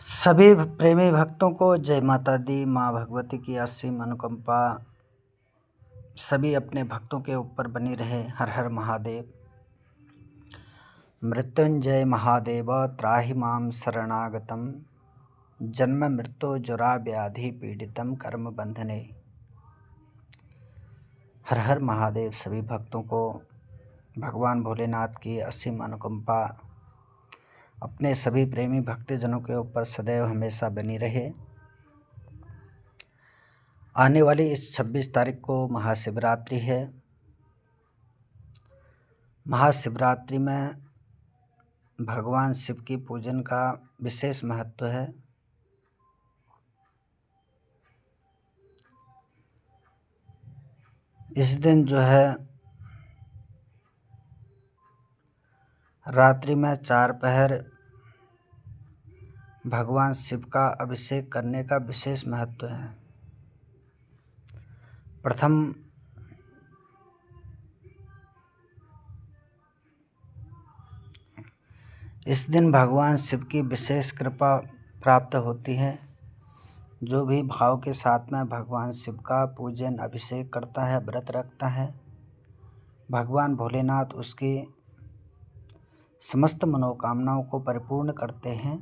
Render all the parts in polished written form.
सभी प्रेमी भक्तों को जय माता दी। माँ भगवती की असीम अनुकंपा सभी अपने भक्तों के ऊपर बनी रहे। हर हर महादेव। मृत्युंजय महादेव त्राहि मां शरणागतम जन्म मृत्यु जुरा व्याधि पीड़ितम कर्म बंधने। हर हर महादेव। सभी भक्तों को भगवान भोलेनाथ की असीम अनुकंपा अपने सभी प्रेमी भक्तजनों के ऊपर सदैव हमेशा बनी रहे। आने वाली इस 26 तारीख को महाशिवरात्रि है। महाशिवरात्रि में भगवान शिव की पूजन का विशेष महत्व है। इस दिन जो है रात्रि में 4 पहर भगवान शिव का अभिषेक करने का विशेष महत्व है। प्रथम इस दिन भगवान शिव की विशेष कृपा प्राप्त होती है। जो भी भाव के साथ में भगवान शिव का पूजन अभिषेक करता है, व्रत रखता है, भगवान भोलेनाथ उसकी समस्त मनोकामनाओं को परिपूर्ण करते हैं।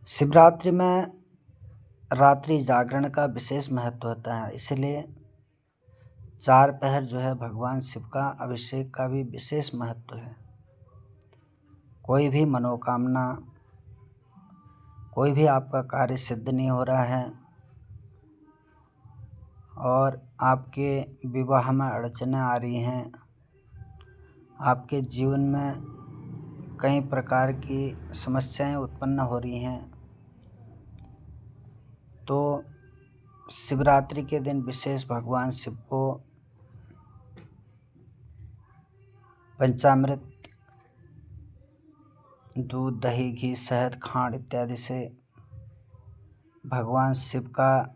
शिवरात्रि में रात्रि जागरण का विशेष महत्व होता है, इसलिए 4 पहर जो है भगवान शिव का अभिषेक का भी विशेष महत्व है। कोई भी मनोकामना, कोई भी आपका कार्य सिद्ध नहीं हो रहा है और आपके विवाह में अड़चनें आ रही हैं, आपके जीवन में कई प्रकार की समस्याएं उत्पन्न हो रही हैं, तो शिवरात्रि के दिन विशेष भगवान शिव को पंचामृत, दूध, दही, घी, शहद, खांड इत्यादि से भगवान शिव का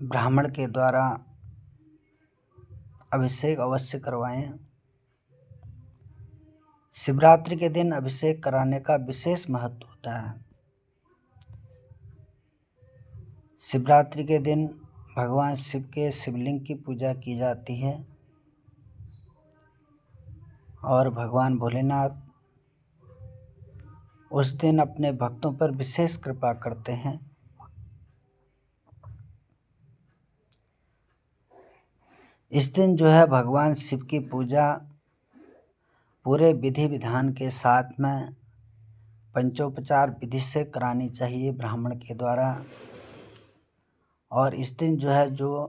ब्राह्मण के द्वारा अभिषेक अवश्य करवाएं। शिवरात्रि के दिन अभिषेक कराने का विशेष महत्व होता है। शिवरात्रि के दिन भगवान शिव के शिवलिंग की पूजा की जाती है और भगवान भोलेनाथ उस दिन अपने भक्तों पर विशेष कृपा करते हैं। इस दिन जो है भगवान शिव की पूजा पूरे विधि विधान के साथ में पंचोपचार विधि से करानी चाहिए ब्राह्मण के द्वारा। और इस दिन जो है जो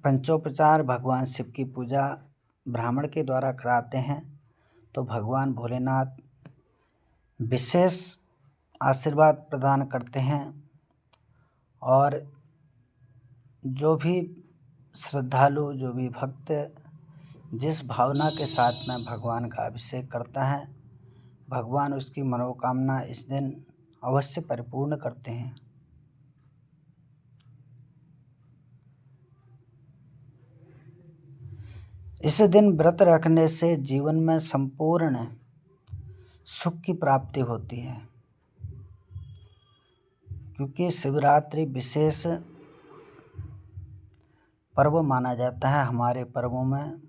पंचोपचार भगवान शिव की पूजा ब्राह्मण के द्वारा कराते हैं तो भगवान भोलेनाथ विशेष आशीर्वाद प्रदान करते हैं और जो भी श्रद्धालु, जो भी भक्त जिस भावना के साथ में भगवान का अभिषेक करता है, भगवान उसकी मनोकामना इस दिन अवश्य परिपूर्ण करते हैं। इस दिन व्रत रखने से जीवन में संपूर्ण सुख की प्राप्ति होती है, क्योंकि शिवरात्रि विशेष पर्व माना जाता है। हमारे पर्वों में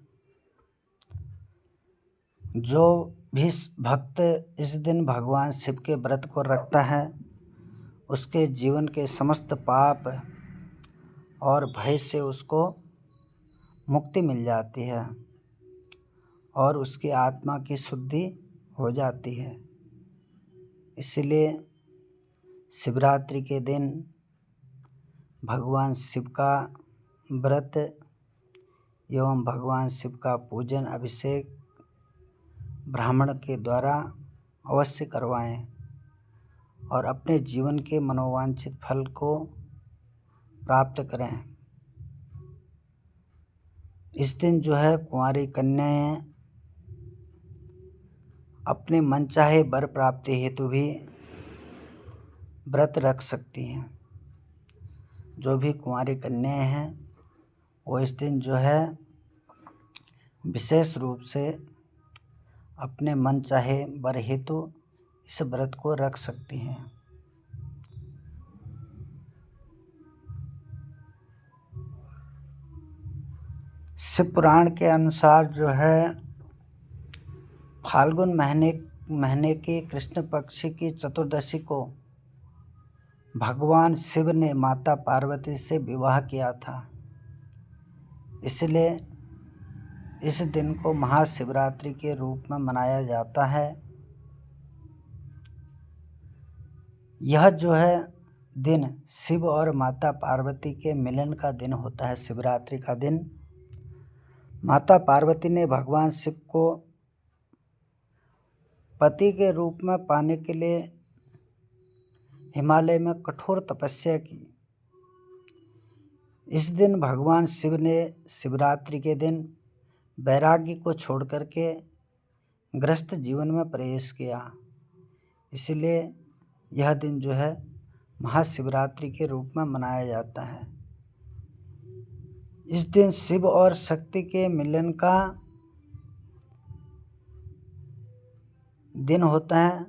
जो भी भक्त इस दिन भगवान शिव के व्रत को रखता है, उसके जीवन के समस्त पाप और भय से उसको मुक्ति मिल जाती है और उसकी आत्मा की शुद्धि हो जाती है। इसलिए शिवरात्रि के दिन भगवान शिव का व्रत एवं भगवान शिव का पूजन अभिषेक ब्राह्मण के द्वारा अवश्य करवाएं और अपने जीवन के मनोवांछित फल को प्राप्त करें। इस दिन जो है कुंवारी कन्याएं अपने मनचाहे वर प्राप्ति हेतु भी व्रत रख सकती हैं। जो भी कुंवारी कन्याएं हैं वो इस दिन जो है विशेष रूप से अपने मन चाहे वर हेतु इस व्रत को रख सकती हैं। शिव पुराण के अनुसार जो है फाल्गुन महीने के कृष्ण पक्ष की चतुर्दशी को भगवान शिव ने माता पार्वती से विवाह किया था। इसलिए इस दिन को महाशिवरात्रि के रूप में मनाया जाता है। यह जो है दिन शिव और माता पार्वती के मिलन का दिन होता है। शिवरात्रि का दिन माता पार्वती ने भगवान शिव को पति के रूप में पाने के लिए हिमालय में कठोर तपस्या की। इस दिन भगवान शिव ने शिवरात्रि के दिन वैराग्य को छोड़ करके गृहस्थ जीवन में प्रवेश किया। इसलिए यह दिन जो है महाशिवरात्रि के रूप में मनाया जाता है। इस दिन शिव और शक्ति के मिलन का दिन होता है।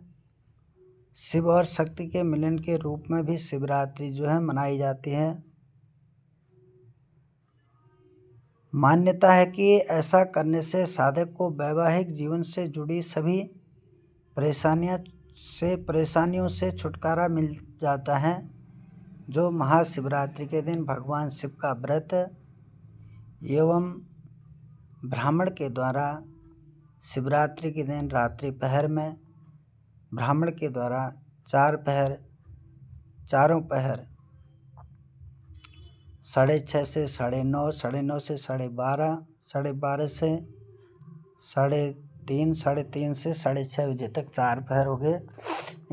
शिव और शक्ति के मिलन के रूप में भी शिवरात्रि जो है मनाई जाती है। मान्यता है कि ऐसा करने से साधक को वैवाहिक जीवन से जुड़ी सभी परेशानियों से छुटकारा मिल जाता है। जो महाशिवरात्रि के दिन भगवान शिव का व्रत एवं ब्राह्मण के द्वारा शिवरात्रि के दिन रात्रि पहर में ब्राह्मण के द्वारा चारों पहर 6:30 से 9:30, 9:30 से 12:30, 12:30 से 3:30, 3:30 से 6:30 बजे तक 4 पहर हो गए।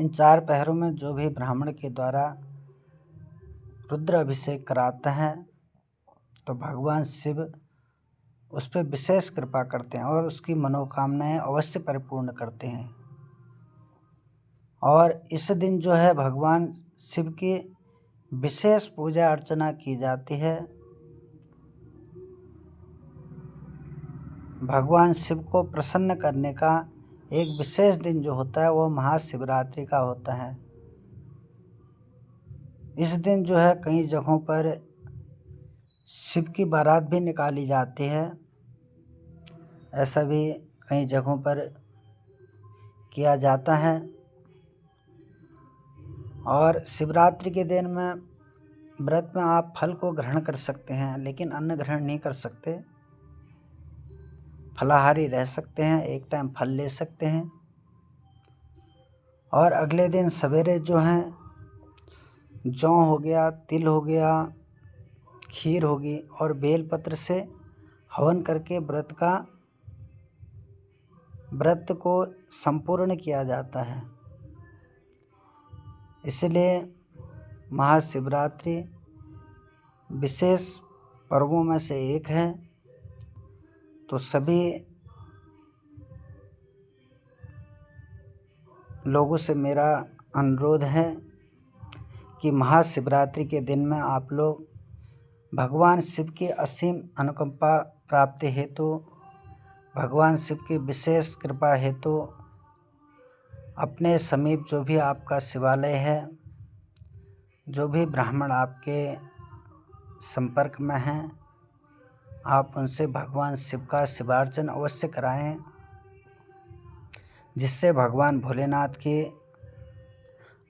इन 4 पहरों में जो भी ब्राह्मण के द्वारा रुद्र अभिषेक कराता है तो भगवान शिव उस पर विशेष कृपा करते हैं और उसकी मनोकामनाएं अवश्य परिपूर्ण करते हैं। और इस दिन जो है भगवान शिव की विशेष पूजा अर्चना की जाती है। भगवान शिव को प्रसन्न करने का एक विशेष दिन जो होता है वो महाशिवरात्रि का होता है। इस दिन जो है कई जगहों पर शिव की बारात भी निकाली जाती है। ऐसा भी कई जगहों पर किया जाता है। और शिवरात्रि के दिन में व्रत में आप फल को ग्रहण कर सकते हैं, लेकिन अन्न ग्रहण नहीं कर सकते। फलाहारी रह सकते हैं, एक टाइम फल ले सकते हैं। और अगले दिन सवेरे जो हैं जौ हो गया, तिल हो गया, खीर होगी और बेलपत्र से हवन करके व्रत को संपूर्ण किया जाता है। इसलिए महाशिवरात्रि विशेष पर्वों में से एक है। तो सभी लोगों से मेरा अनुरोध है कि महाशिवरात्रि के दिन में आप लोग भगवान शिव की असीम अनुकंपा प्राप्ति हेतु, भगवान शिव की विशेष कृपा हेतु अपने समीप जो भी आपका शिवालय है, जो भी ब्राह्मण आपके संपर्क में हैं, आप उनसे भगवान शिव का शिवार्चन अवश्य कराएं, जिससे भगवान भोलेनाथ की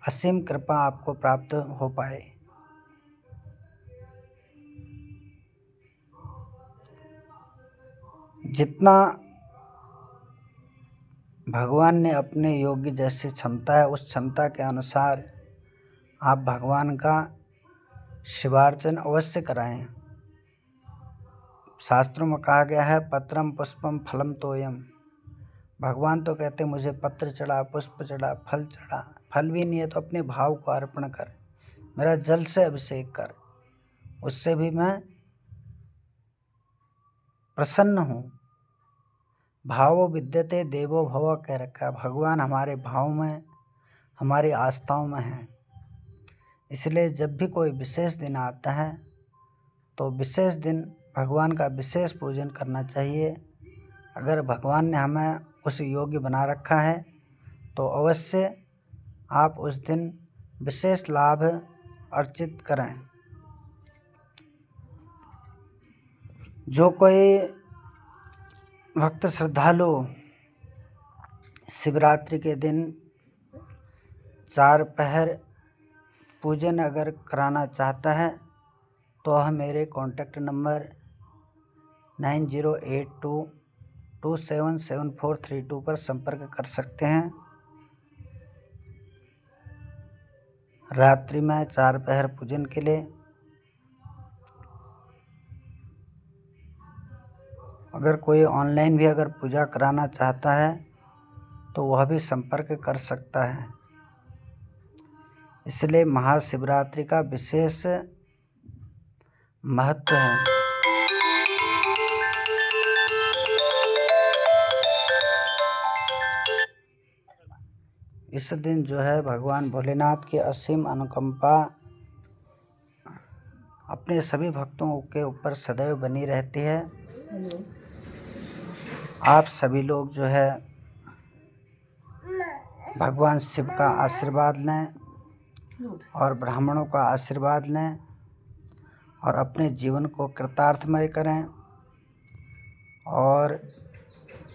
असीम कृपा आपको प्राप्त हो पाए। जितना भगवान ने अपने योग्य जैसी क्षमता है उस क्षमता के अनुसार आप भगवान का शिवार्चन अवश्य कराएं। शास्त्रों में कहा गया है पत्रम पुष्पम फलम तोयम। भगवान तो कहते मुझे पत्र चढ़ा, पुष्प चढ़ा, फल चढ़ा। फल भी नहीं है तो अपने भाव को अर्पण कर, मेरा जल से अभिषेक कर, उससे भी मैं प्रसन्न हूँ। भावो विद्यते देवो भव कह रखा है। भगवान हमारे भाव में, हमारी आस्थाओं में हैं। इसलिए जब भी कोई विशेष दिन आता है तो विशेष दिन भगवान का विशेष पूजन करना चाहिए। अगर भगवान ने हमें उस योग्य बना रखा है, तो अवश्य आप उस दिन विशेष लाभ अर्जित करें। जो कोई भक्त श्रद्धालु शिवरात्रि के दिन 4 पहर पूजन अगर कराना चाहता है तो वह मेरे कॉन्टैक्ट नंबर 9082277432 पर संपर्क कर सकते हैं। रात्रि में 4 पहर पूजन के लिए अगर कोई ऑनलाइन भी अगर पूजा कराना चाहता है तो वह भी संपर्क कर सकता है। इसलिए महाशिवरात्रि का विशेष महत्व है। इस दिन जो है भगवान भोलेनाथ की असीम अनुकंपा अपने सभी भक्तों के ऊपर सदैव बनी रहती है। आप सभी लोग जो है भगवान शिव का आशीर्वाद लें और ब्राह्मणों का आशीर्वाद लें और अपने जीवन को कृतार्थमय करें। और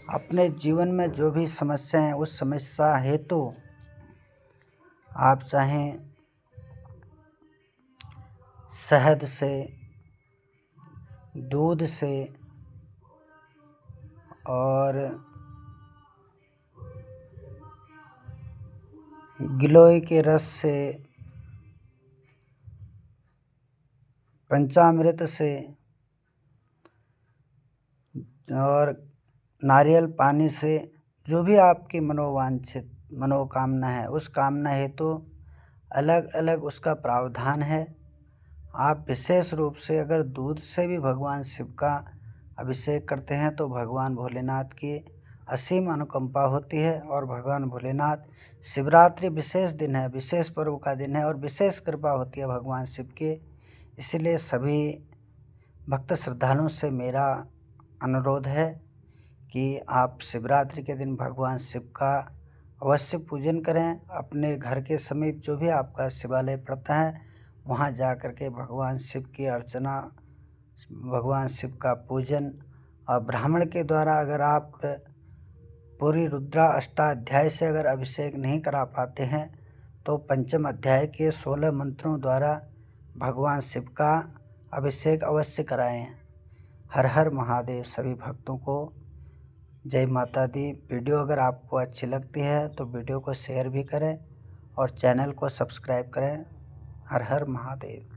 अपने जीवन में जो भी समस्या है उस समस्या हेतु आप चाहें शहद से, दूध से और गिलोय के रस से, पंचामृत से और नारियल पानी से, जो भी आपकी मनोवांछित मनोकामना है उस कामना हेतु अलग अलग उसका प्रावधान है। आप विशेष रूप से अगर दूध से भी भगवान शिव का अभिषेक करते हैं तो भगवान भोलेनाथ की असीम अनुकंपा होती है। और भगवान भोलेनाथ, शिवरात्रि विशेष दिन है, विशेष पर्व का दिन है और विशेष कृपा होती है भगवान शिव की। इसलिए सभी भक्त श्रद्धालुओं से मेरा अनुरोध है कि आप शिवरात्रि के दिन भगवान शिव का अवश्य पूजन करें। अपने घर के समीप जो भी आपका शिवालय पड़ता है वहाँ जा कर के भगवान शिव की अर्चना, भगवान शिव का पूजन। और ब्राह्मण के द्वारा अगर आप पूरी रुद्रा अष्टाध्याय से अगर अभिषेक नहीं करा पाते हैं तो पंचम अध्याय के 16 मंत्रों द्वारा भगवान शिव का अभिषेक अवश्य कराएं। हर हर महादेव। सभी भक्तों को जय माता दी। वीडियो अगर आपको अच्छी लगती है तो वीडियो को शेयर भी करें और चैनल को सब्सक्राइब करें। हर हर महादेव।